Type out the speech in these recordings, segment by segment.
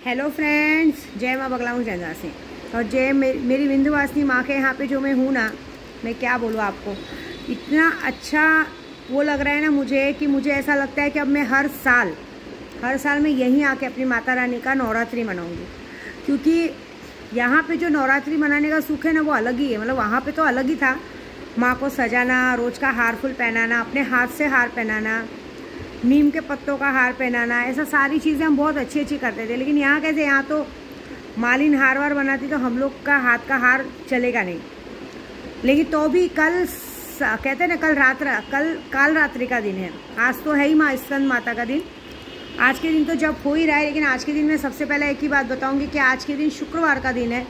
Hello friends, जय माँ बगलामुख जयदा से और जय मेरी विंध्यवासिनी माँ के यहाँ पे जो मैं हूँ ना, मैं क्या बोलूँ आपको, इतना अच्छा वो लग रहा है ना मुझे कि मुझे ऐसा लगता है कि अब मैं हर साल मैं यहीं आके अपनी माता रानी का नवरात्रि मनाऊंगी। क्योंकि यहाँ पे जो नवरात्रि मनाने का सुख है ना वो अलग ही है। मतलब वहाँ पे तो अलग ही था, माँ को सजाना, रोज़ का हार फूल पहनाना, अपने हाथ से हार पहनाना, नीम के पत्तों का हार पहनाना, ऐसा सारी चीज़ें हम बहुत अच्छी करते थे। लेकिन यहाँ कैसे, यहाँ तो मालिन हार वार बनाती तो हम लोग का हाथ का हार चलेगा नहीं। लेकिन तो भी कल कहते हैं ना, काल रात्रि का दिन है। आज तो है ही माँ स्कंद माता का दिन। आज के दिन तो जब हो ही रहा है, लेकिन आज के दिन में सबसे पहले एक ही बात बताऊंगी कि आज के दिन शुक्रवार का दिन है।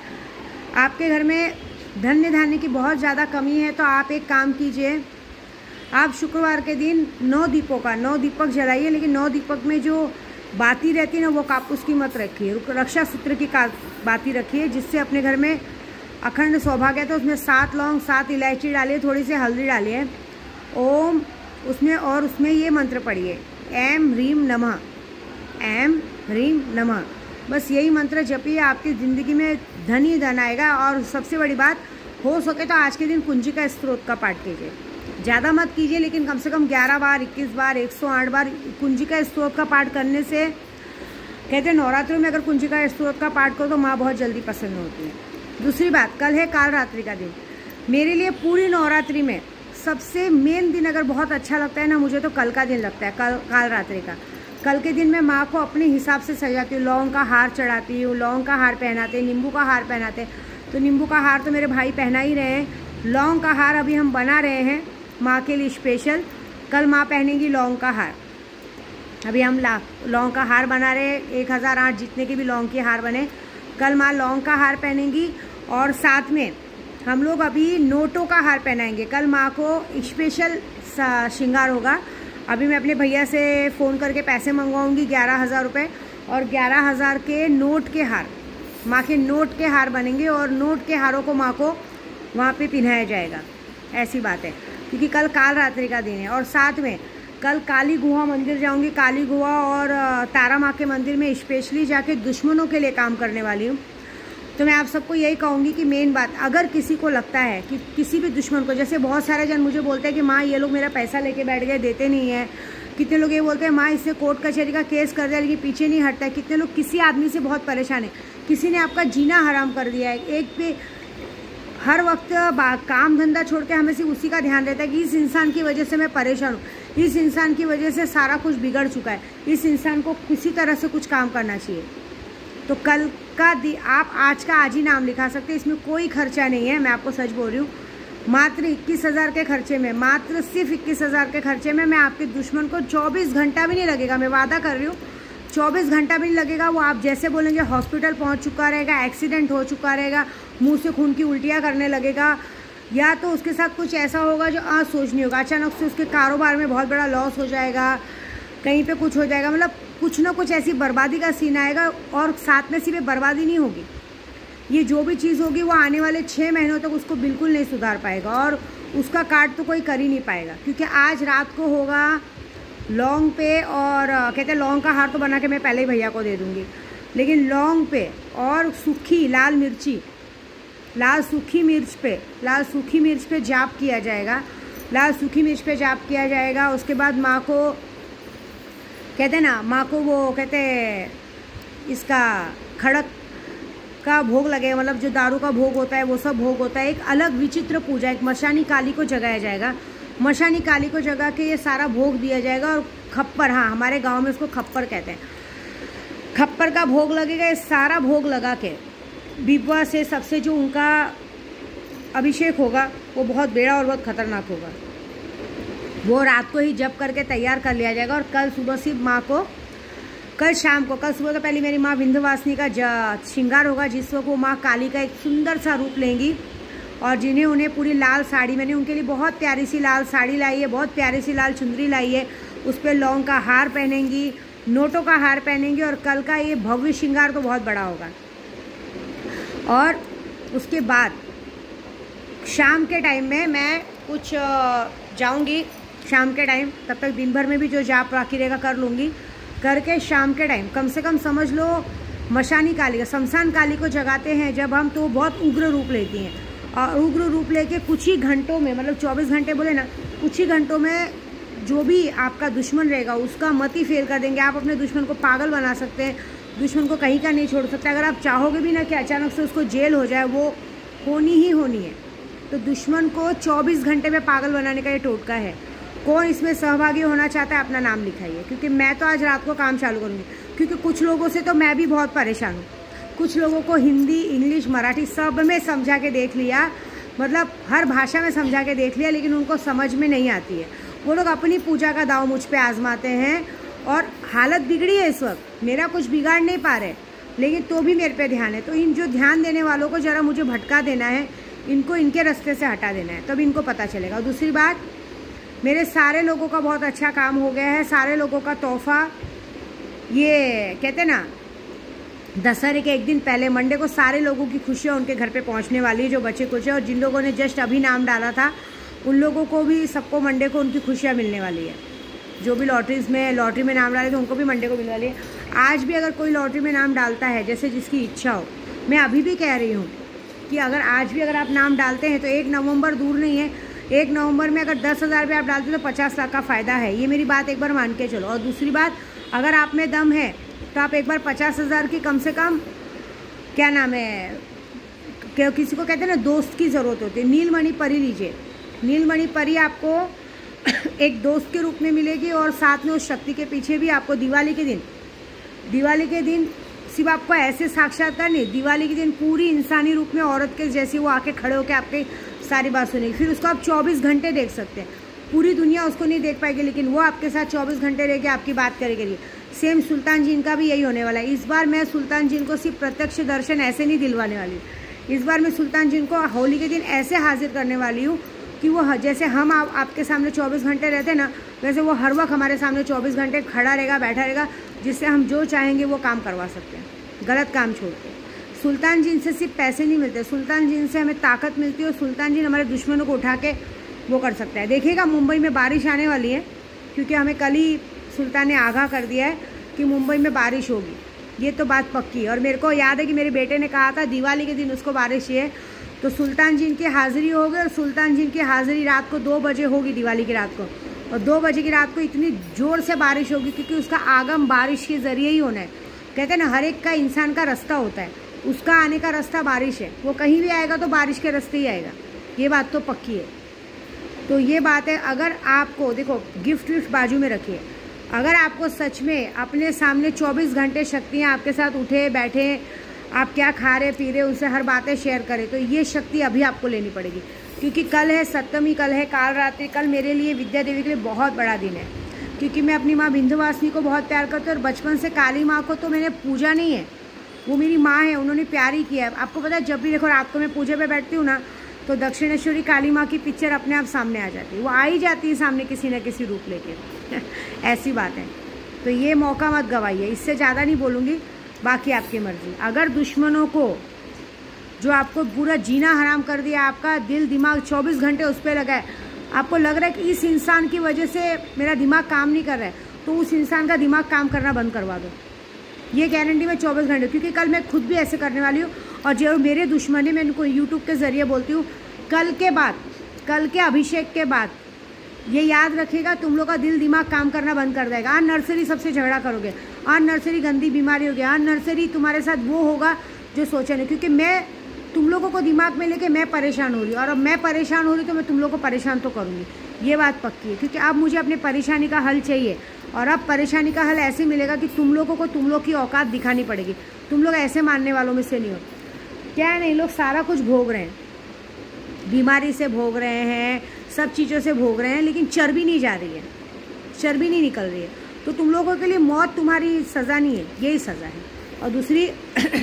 आपके घर में धन्य धान्य की बहुत ज़्यादा कमी है तो आप एक काम कीजिए, आप शुक्रवार के दिन 9 दीपक जलाइए। लेकिन 9 दीपक में जो बाती रहती है ना, वो कापूस की मत रखिए, रक्षा सूत्र की बाती रखिए, जिससे अपने घर में अखंड सौभाग्य है। तो उसमें 7 लौंग, 7 इलायची डालिए, थोड़ी सी हल्दी डालिए, ओम उसमें ये मंत्र पढ़िए, ऐं ह्रीं नमः, ऐं ह्रीं नमः। बस यही मंत्र जपिए, आपकी ज़िंदगी में धन ही धन आएगा। और सबसे बड़ी बात, हो सके तो आज के दिन कुंजिका स्तोत्र का पाठ कीजिए। ज़्यादा मत कीजिए, लेकिन कम से कम 11 बार, 21 बार, 108 बार कुंजिका स्तोत्र का पाठ करने से, कहते हैं नवरात्रि में अगर कुंजिका स्तोत्र का पाठ करो तो माँ बहुत जल्दी प्रसन्न होती है। दूसरी बात, कल है काल रात्रि का दिन। मेरे लिए पूरी नवरात्रि में सबसे मेन दिन अगर बहुत अच्छा लगता है ना मुझे, तो कल का दिन लगता है, काल रात्रि का। कल के दिन मैं माँ को अपने हिसाब से सजाती हूँ, लौंग का हार चढ़ाती हूँ, लौंग का हार पहनाते, नींबू का हार पहनाते। तो नींबू का हार तो मेरे भाई पहना ही रहे हैं, लौंग का हार अभी हम बना रहे हैं माँ के लिए स्पेशल। कल माँ पहनेंगी लौंग का हार। अभी हम लौंग का हार बना रहे हैं, 1008 जितने के भी लौंग के हार बने, कल माँ लौंग का हार पहनेंगी। और साथ में हम लोग अभी नोटों का हार पहनाएंगे। कल माँ को स्पेशल श्रृंगार होगा। अभी मैं अपने भैया से फ़ोन करके पैसे मंगवाऊंगी 11,000 रुपये, और 11,000 के नोट के हार, माँ के नोट के हार बनेंगे और नोट के हारों को माँ को वहाँ पे पहनाया जाएगा। ऐसी बात है, क्योंकि कल काल रात्रि का दिन है। और साथ में कल काली गुहा मंदिर जाऊंगी। काली गुहा और तारा माँ के मंदिर में स्पेशली जाके दुश्मनों के लिए काम करने वाली हूँ। तो मैं आप सबको यही कहूँगी कि मेन बात, अगर किसी को लगता है कि किसी भी दुश्मन को, जैसे बहुत सारे जन मुझे बोलते हैं कि माँ ये लोग मेरा पैसा लेके बैठ गए, देते नहीं है। कितने लोग ये बोलते हैं माँ इससे कोर्ट कचहरी का केस कर दिया, लेकिन पीछे नहीं हटता है। कितने लोग किसी आदमी से बहुत परेशान है, किसी ने आपका जीना हराम कर दिया है। एक पे हर वक्त काम धंधा छोड़ के हमें सिर्फ उसी का ध्यान रहता है कि इस इंसान की वजह से मैं परेशान हूँ, इस इंसान की वजह से सारा कुछ बिगड़ चुका है, इस इंसान को किसी तरह से कुछ काम करना चाहिए। तो कल का आप आज का आज ही नाम लिखा सकते हैं, इसमें कोई खर्चा नहीं है। मैं आपको सच बोल रही हूँ, मात्र 21,000 के खर्चे में, मात्र सिर्फ 21,000 के खर्चे में मैं आपके दुश्मन को 24 घंटा भी नहीं लगेगा, मैं वादा कर रही हूँ, 24 घंटा भी नहीं लगेगा। वो आप जैसे बोलेंगे हॉस्पिटल पहुंच चुका रहेगा, एक्सीडेंट हो चुका रहेगा, मुंह से खून की उल्टियाँ करने लगेगा, या तो उसके साथ कुछ ऐसा होगा जो सोच नहीं होगा, अचानक से उसके कारोबार में बहुत बड़ा लॉस हो जाएगा, कहीं पे कुछ हो जाएगा, मतलब कुछ ना कुछ ऐसी बर्बादी का सीन आएगा। और साथ में सिर्फ बर्बादी नहीं होगी, ये जो भी चीज़ होगी वो आने वाले 6 महीनों तक उसको बिल्कुल नहीं सुधार पाएगा, और उसका काट तो कोई कर ही नहीं पाएगा। क्योंकि आज रात को होगा लौंग पे, और कहते हैं लौंग का हार तो बना के मैं पहले ही भैया को दे दूँगी, लेकिन लौंग पे और सूखी लाल सूखी मिर्च पे जाप किया जाएगा, लाल सूखी मिर्च पे जाप किया जाएगा। उसके बाद माँ को कहते हैं ना, माँ को वो कहते हैं इसका खड़क का भोग लगेगा, मतलब जो दारू का भोग होता है वो सब भोग होता है। एक अलग विचित्र पूजा, एक मशानी काली को जगाया जाएगा, मशानी काली को जगा के ये सारा भोग दिया जाएगा। और खप्पर, हाँ हमारे गांव में उसको खप्पर कहते हैं, खप्पर का भोग लगेगा। ये सारा भोग लगा के विभवा से सबसे जो उनका अभिषेक होगा वो बहुत बेड़ा और बहुत खतरनाक होगा, वो रात को ही जप करके तैयार कर लिया जाएगा। और कल सुबह से माँ को, कल सुबह तो पहले मेरी माँ विंध्यवासिनी का श्रृंगार होगा, जिस वक्त वो माँ काली का एक सुंदर सा रूप लेंगी। और उन्हें पूरी लाल साड़ी, मैंने उनके लिए बहुत प्यारी सी लाल साड़ी लाई है, बहुत प्यारी सी लाल चुंदरी लाई है, उस पर लौंग का हार पहनेंगी, नोटों का हार पहनेंगी। और कल का ये भव्य श्रृंगार तो बहुत बड़ा होगा। और उसके बाद शाम के टाइम में मैं कुछ जाऊंगी, शाम के टाइम, तब तक दिन भर में भी जो जाप बाकी रहेगा कर लूँगी। करके शाम के टाइम कम से कम समझ लो मशानी काली का, शमशान काली को जगाते हैं जब हम, तो बहुत उग्र रूप लेती हैं। और उग्र रूप लेके कुछ ही घंटों में, मतलब 24 घंटे बोले ना, कुछ ही घंटों में जो भी आपका दुश्मन रहेगा उसका मत ही फेल कर देंगे। आप अपने दुश्मन को पागल बना सकते हैं, दुश्मन को कहीं का नहीं छोड़ सकते। अगर आप चाहोगे भी ना कि अचानक से उसको जेल हो जाए, वो होनी ही होनी है। तो दुश्मन को 24 घंटे में पागल बनाने का ये टोटका है। कौन इसमें सहभागी होना चाहता है, अपना नाम लिखाइए, क्योंकि मैं तो आज रात को काम चालू करूँगी। क्योंकि कुछ लोगों से तो मैं भी बहुत परेशान हूँ। कुछ लोगों को हिंदी, इंग्लिश, मराठी सब में समझा के देख लिया, मतलब हर भाषा में समझा के देख लिया, लेकिन उनको समझ में नहीं आती है। वो लोग अपनी पूजा का दाव मुझ पे आजमाते हैं और हालत बिगड़ी है इस वक्त। मेरा कुछ बिगाड़ नहीं पा रहे, लेकिन तो भी मेरे पे ध्यान है। तो इन जो ध्यान देने वालों को ज़रा मुझे भटका देना है, इनको इनके रास्ते से हटा देना है, तब इनको पता चलेगा। और दूसरी बात, मेरे सारे लोगों का बहुत अच्छा काम हो गया है। सारे लोगों का तोहफा, ये कहते हैं ना, दशहरे के एक दिन पहले मंडे को सारे लोगों की खुशियाँ उनके घर पे पहुंचने वाली है, जो बच्चे कुछ है। और जिन लोगों ने जस्ट अभी नाम डाला था उन लोगों को भी, सबको मंडे को उनकी खुशियाँ मिलने वाली है। जो भी लॉटरी में नाम डाले थे उनको भी मंडे को मिलने वाली है। आज भी अगर कोई लॉटरी में नाम डालता है, जैसे जिसकी इच्छा हो, मैं अभी भी कह रही हूँ कि अगर आज भी अगर आप नाम डालते हैं तो 1 नवंबर दूर नहीं है। 1 नवंबर में अगर 10,000 रुपये आप डालते हैं तो 50 लाख का फ़ायदा है। ये मेरी बात एक बार मान के चलो। और दूसरी बात, अगर आप में दम है तो आप एक बार 50,000 की कम से कम, क्या नाम है, किसी को कहते हैं ना, दोस्त की ज़रूरत होती है। नीलमणि परी लीजिए। नीलमणि परी आपको एक दोस्त के रूप में मिलेगी, और साथ में उस शक्ति के पीछे भी आपको दिवाली के दिन सिर्फ आपको ऐसे साक्षात्कार नहीं, दिवाली के दिन पूरी इंसानी रूप में औरत के जैसी वो आके खड़े होकर आपकी सारी बात सुनेगी। फिर उसको आप 24 घंटे देख सकते हैं। पूरी दुनिया उसको नहीं देख पाएगी, लेकिन वो आपके साथ 24 घंटे रह के आपकी बात करेगी। सेम सुल्तान जिन का भी यही होने वाला है। इस बार मैं सुल्तान जिन को सिर्फ प्रत्यक्ष दर्शन ऐसे नहीं दिलवाने वाली, इस बार मैं सुल्तान जिन को होली के दिन ऐसे हाजिर करने वाली हूँ कि वो जैसे हम आपके सामने 24 घंटे रहते हैं ना, वैसे वो हर वक्त हमारे सामने 24 घंटे खड़ा रहेगा, बैठा रहेगा, जिससे हम जो चाहेंगे वो काम करवा सकते हैं, गलत काम छोड़ के। सुल्तान जिन से सिर्फ पैसे नहीं मिलते, सुल्तान जिन से हमें ताकत मिलती है। और सुल्तान जिन हमारे दुश्मनों को उठा के वो कर सकता है। देखिएगा मुंबई में बारिश आने वाली है, क्योंकि हमें कल ही सुल्तान ने आगाह कर दिया है कि मुंबई में बारिश होगी। ये तो बात पक्की है। और मेरे को याद है कि मेरे बेटे ने कहा था दिवाली के दिन उसको बारिश है, तो सुल्तान जिन की हाज़िरी होगी। और सुल्तान जिन की हाज़िरी रात को 2 बजे होगी, दिवाली की रात को। और 2 बजे की रात को इतनी ज़ोर से बारिश होगी, क्योंकि उसका आगम बारिश के ज़रिए ही होना है। कहते हैं ना, हर एक का इंसान का रास्ता होता है, उसका आने का रास्ता बारिश है। वो कहीं भी आएगा तो बारिश के रास्ते ही आएगा, ये बात तो पक्की है। तो ये बात है। अगर आपको, देखो, गिफ्ट बाजू में रखिए। अगर आपको सच में अपने सामने 24 घंटे शक्तियाँ आपके साथ उठे बैठे, आप क्या खा रहे पी रहे, उनसे हर बातें शेयर करें, तो ये शक्ति अभी आपको लेनी पड़ेगी। क्योंकि कल है सप्तमी, कल है काल रात्रि। कल मेरे लिए, विद्या देवी के लिए बहुत बड़ा दिन है, क्योंकि मैं अपनी माँ विंध्यवासिनी को बहुत प्यार करती हूँ। और बचपन से काली माँ को तो मैंने पूजा नहीं है, वो मेरी माँ है, उन्होंने प्यार ही किया है। आपको पता है, जब भी देखो रात को मैं पूजा पे बैठती हूँ ना, तो दक्षिणेश्वरी काली माँ की पिक्चर अपने आप सामने आ जाती है। वो आ ही जाती है सामने किसी न किसी रूप लेके ऐसी बात है। तो ये मौका मत गवाइए। इससे ज़्यादा नहीं बोलूँगी, बाकी आपकी मर्जी। अगर दुश्मनों को, जो आपको पूरा जीना हराम कर दिया, आपका दिल दिमाग 24 घंटे उस पर लगा है, आपको लग रहा है कि इस इंसान की वजह से मेरा दिमाग काम नहीं कर रहा है, तो उस इंसान का दिमाग काम करना बंद करवा दो। ये गारंटी मैं 24 घंटे, क्योंकि कल मैं खुद भी ऐसे करने वाली हूँ। और जो मेरे दुश्मन है, मैं इनको यूट्यूब के ज़रिए बोलती हूँ, कल के अभिषेक के बाद ये याद रखिएगा, तुम लोग का दिल दिमाग काम करना बंद कर देगा। नर्सरी सबसे झगड़ा करोगे, नर्सरी गंदी बीमारी होगी, नर्सरी तुम्हारे साथ वो होगा जो सोचा नहीं। क्योंकि मैं तुम लोगों को दिमाग में लेके मैं परेशान हो रही हूँ, और अब मैं परेशान हो रही तो मैं तुम लोगों को परेशान तो करूँगी, ये बात पक्की है। क्योंकि अब मुझे अपनी परेशानी का हल चाहिए, और अब परेशानी का हल ऐसे मिलेगा कि तुम लोगों को तुम लोग की औकात दिखानी पड़ेगी। तुम लोग ऐसे मानने वालों में से नहीं हो। क्या है, नहीं, लोग सारा कुछ भोग रहे हैं, बीमारी से भोग रहे हैं, सब चीज़ों से भोग रहे हैं, लेकिन चर्बी नहीं जा रही है, चर्बी नहीं निकल रही है। तो तुम लोगों के लिए मौत तुम्हारी सज़ा नहीं है, यही सज़ा है। और दूसरी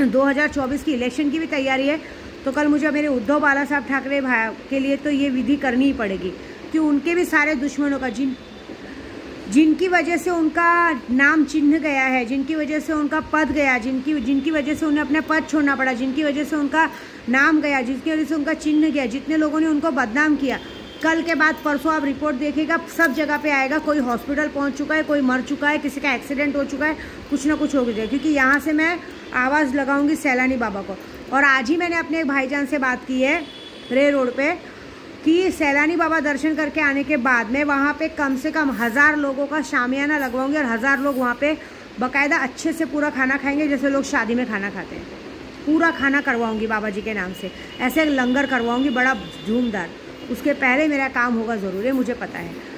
2024 की इलेक्शन की भी तैयारी है, तो कल मुझे मेरे उद्धव बाला साहब ठाकरे भाई के लिए तो ये विधि करनी ही पड़ेगी, कि उनके भी सारे दुश्मनों का, जिनकी वजह से उनका नाम चिन्ह गया है, जिनकी वजह से उनका पद गया, जिनकी वजह से उन्हें अपना पद छोड़ना पड़ा, जिनकी वजह से उनका नाम गया, जिसकी वजह से उनका चिन्ह गया, जितने लोगों ने उनको बदनाम किया, कल के बाद परसों आप रिपोर्ट देखिएगा, सब जगह पे आएगा। कोई हॉस्पिटल पहुंच चुका है, कोई मर चुका है, किसी का एक्सीडेंट हो चुका है, कुछ ना कुछ हो गया। क्योंकि यहाँ से मैं आवाज़ लगाऊंगी सैलानी बाबा को। और आज ही मैंने अपने एक भाईजान से बात की है रे रोड पे कि सैलानी बाबा दर्शन करके आने के बाद मैं वहाँ पे कम से कम 1000 लोगों का शामियाना लगवाऊंगी और 1000 लोग वहाँ पे बाकायदा अच्छे से पूरा खाना खाएंगे, जैसे लोग शादी में खाना खाते हैं। पूरा खाना करवाऊंगी बाबा जी के नाम से, ऐसे लंगर करवाऊंगी बड़ा धूमदार। उसके पहले मेरा काम होगा ज़रूर, है मुझे पता है।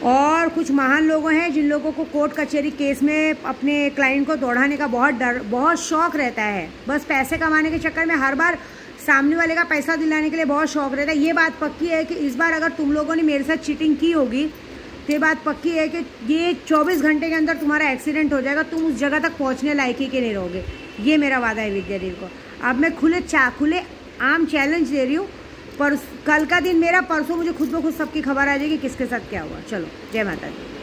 और कुछ महान लोग हैं जिन लोगों को कोर्ट कचहरी केस में अपने क्लाइंट को दौड़ाने का बहुत शौक रहता है। बस पैसे कमाने के चक्कर में हर बार सामने वाले का पैसा दिलाने के लिए बहुत शौक रहता है। ये बात पक्की है कि इस बार अगर तुम लोगों ने मेरे साथ चीटिंग की होगी तो ये बात पक्की है कि ये 24 घंटे के अंदर तुम्हारा एक्सीडेंट हो जाएगा, तुम उस जगह तक पहुंचने लायक ही के नहीं रहोगे। ये मेरा वादा है विद्यादेवी को। अब मैं खुले आम चैलेंज दे रही हूँ, पर कल का दिन मेरा, परसों मुझे खुद ब खुद सबकी खबर आ जाएगी किसके साथ क्या हुआ। चलो, जय माता दी।